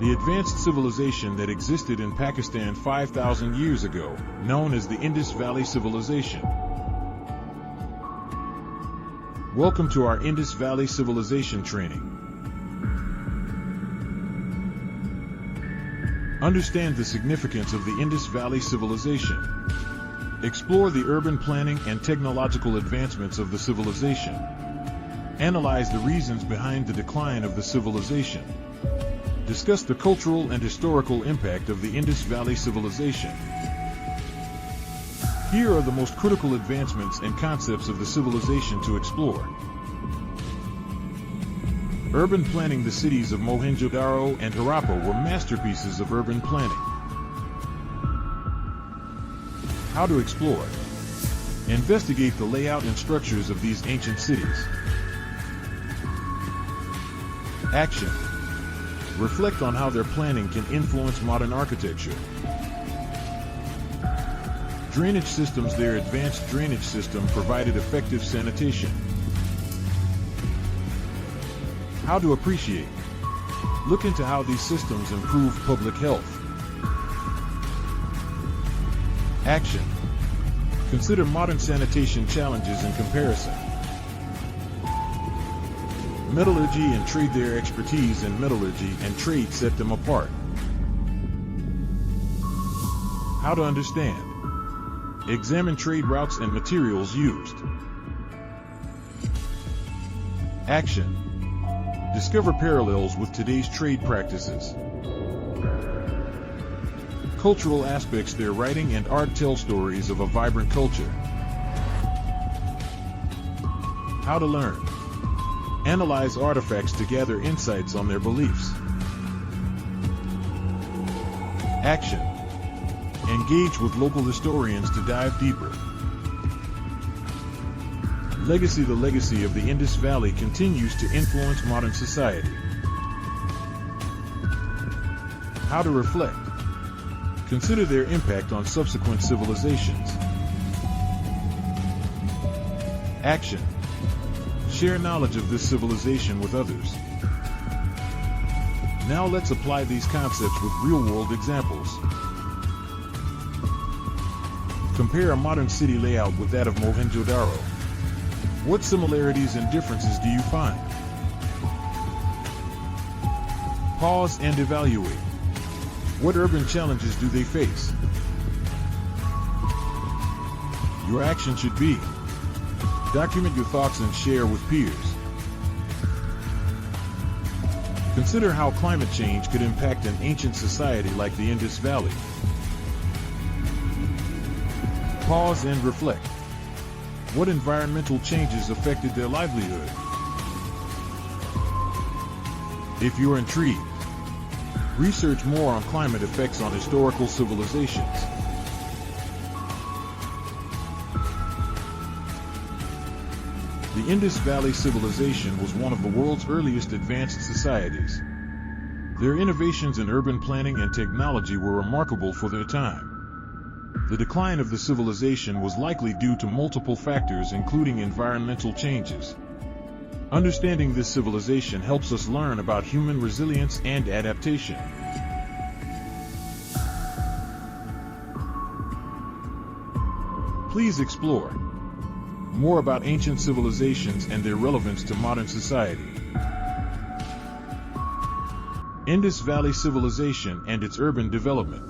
The advanced civilization that existed in Pakistan 5,000 years ago, known as the Indus Valley Civilization. Welcome to our Indus Valley Civilization training. Understand the significance of the Indus Valley Civilization. Explore the urban planning and technological advancements of the civilization. Analyze the reasons behind the decline of the civilization. Discuss the cultural and historical impact of the Indus Valley Civilization. Here are the most critical advancements and concepts of the civilization to explore. Urban planning. The cities of Mohenjo-Daro and Harappa were masterpieces of urban planning. How to explore. Investigate the layout and structures of these ancient cities. Action. Reflect on how their planning can influence modern architecture. Drainage systems. Their advanced drainage system provided effective sanitation. How to appreciate. Look into how these systems improve public health. Action. Consider modern sanitation challenges in comparison. Metallurgy and trade. Their expertise in metallurgy and trade set them apart. How to understand. Examine trade routes and materials used. Action. Discover parallels with today's trade practices. Cultural aspects. Their writing and art tell stories of a vibrant culture. How to learn. Analyze artifacts to gather insights on their beliefs. Action. Engage with local historians to dive deeper. Legacy. The legacy of the Indus Valley continues to influence modern society. How to reflect. Consider their impact on subsequent civilizations. Action. Share knowledge of this civilization with others. Now let's apply these concepts with real-world examples. Compare a modern city layout with that of Mohenjo-Daro. What similarities and differences do you find? Pause and evaluate. What urban challenges do they face? Your action should be: document your thoughts and share with peers. Consider how climate change could impact an ancient society like the Indus Valley. Pause and reflect. What environmental changes affected their livelihood? If you're intrigued, research more on climate effects on historical civilizations. The Indus Valley Civilization was one of the world's earliest advanced societies. Their innovations in urban planning and technology were remarkable for their time. The decline of the civilization was likely due to multiple factors, including environmental changes. Understanding this civilization helps us learn about human resilience and adaptation. Please explore more about ancient civilizations and their relevance to modern society. Indus Valley Civilization and its urban development.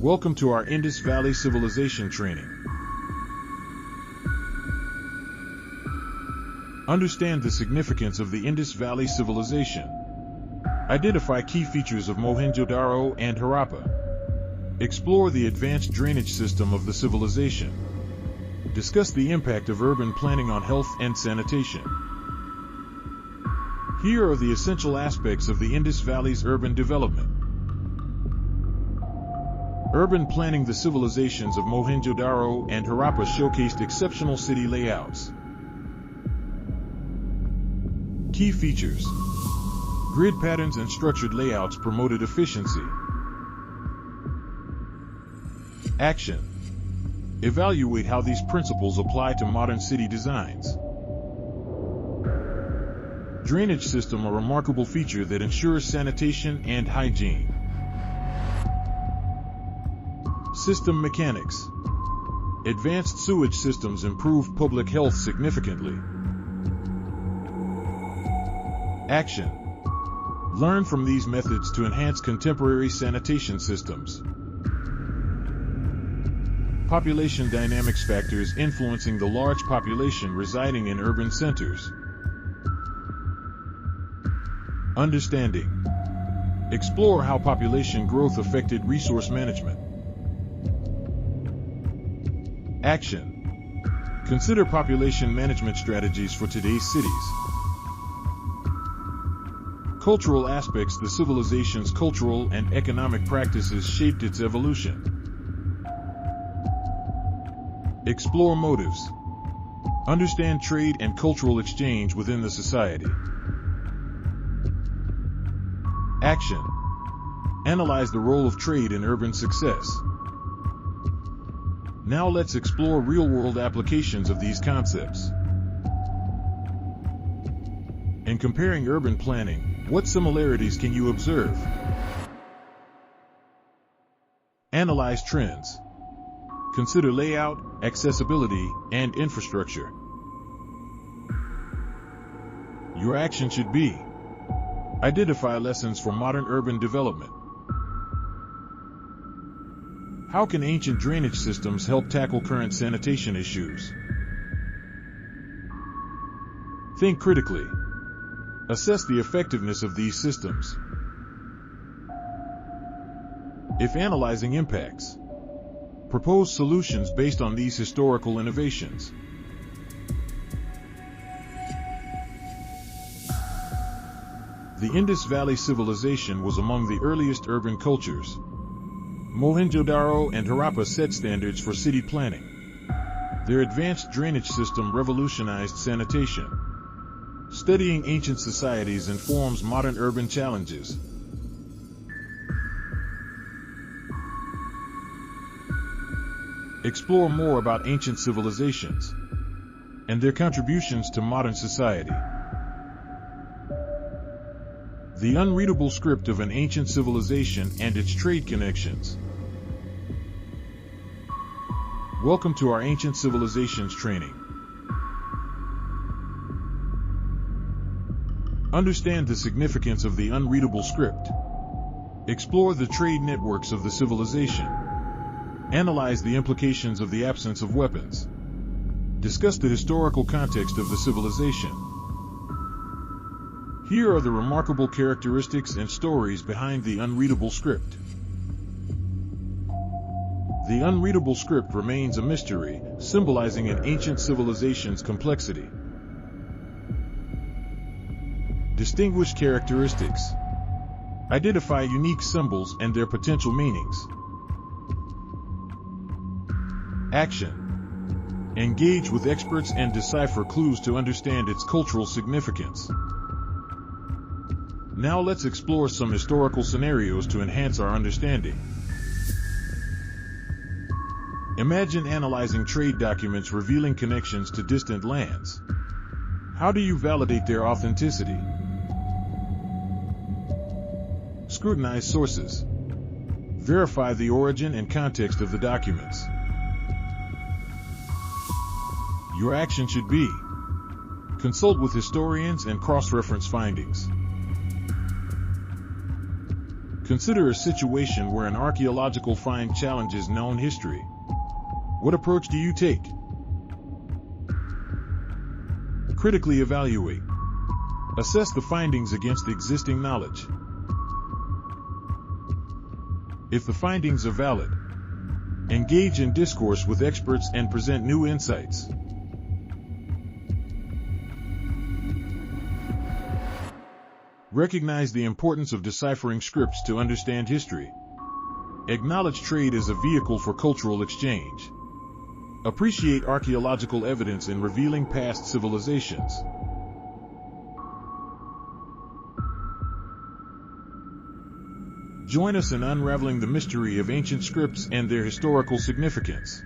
Welcome to our Indus Valley Civilization training. Understand the significance of the Indus Valley Civilization. Identify key features of Mohenjo-Daro and Harappa. Explore the advanced drainage system of the civilization. Discuss the impact of urban planning on health and sanitation. Here are the essential aspects of the Indus Valley's urban development. Urban planning. The civilizations of Mohenjo-Daro and Harappa showcased exceptional city layouts. Key features. Grid patterns and structured layouts promoted efficiency. Action. Evaluate how these principles apply to modern city designs. drainage system a remarkable feature that ensures sanitation and hygiene. System mechanics. Advanced sewage systems improve public health significantly. Action. Learn from these methods to enhance contemporary sanitation systems. Population dynamics factors influencing the large population residing in urban centers. Understanding. Explore how population growth affected resource management. Action. Consider population management strategies for today's cities. Cultural aspects. The civilization's cultural and economic practices shaped its evolution. Explore motives. Understand trade and cultural exchange within the society. Action. Analyze the role of trade in urban success. Now let's explore real-world applications of these concepts. In comparing urban planning, what similarities can you observe? Analyze trends. Consider layout, accessibility, and infrastructure. Your action should be: identify lessons for modern urban development. How can ancient drainage systems help tackle current sanitation issues? Think critically. Assess the effectiveness of these systems. If analyzing impacts, propose solutions based on these historical innovations. The Indus Valley Civilization was among the earliest urban cultures. Mohenjo-daro and Harappa set standards for city planning. Their advanced drainage system revolutionized sanitation. Studying ancient societies informs modern urban challenges. Explore more about ancient civilizations and their contributions to modern society. The unreadable script of an ancient civilization and its trade connections. Welcome to our Ancient Civilizations training. Understand the significance of the unreadable script. Explore the trade networks of the civilization. Analyze the implications of the absence of weapons. Discuss the historical context of the civilization. Here are the remarkable characteristics and stories behind the unreadable script. The unreadable script remains a mystery, symbolizing an ancient civilization's complexity. Distinguished characteristics. Identify unique symbols and their potential meanings. Action. Engage with experts and decipher clues to understand its cultural significance. Now let's explore some historical scenarios to enhance our understanding. Imagine analyzing trade documents revealing connections to distant lands. How do you validate their authenticity? Scrutinize sources. Verify the origin and context of the documents. Your action should be: consult with historians and cross-reference findings. Consider a situation where an archaeological find challenges known history. What approach do you take? Critically evaluate. Assess the findings against existing knowledge. If the findings are valid, engage in discourse with experts and present new insights. Recognize the importance of deciphering scripts to understand history. Acknowledge trade as a vehicle for cultural exchange. Appreciate archaeological evidence in revealing past civilizations. Join us in unraveling the mystery of ancient scripts and their historical significance.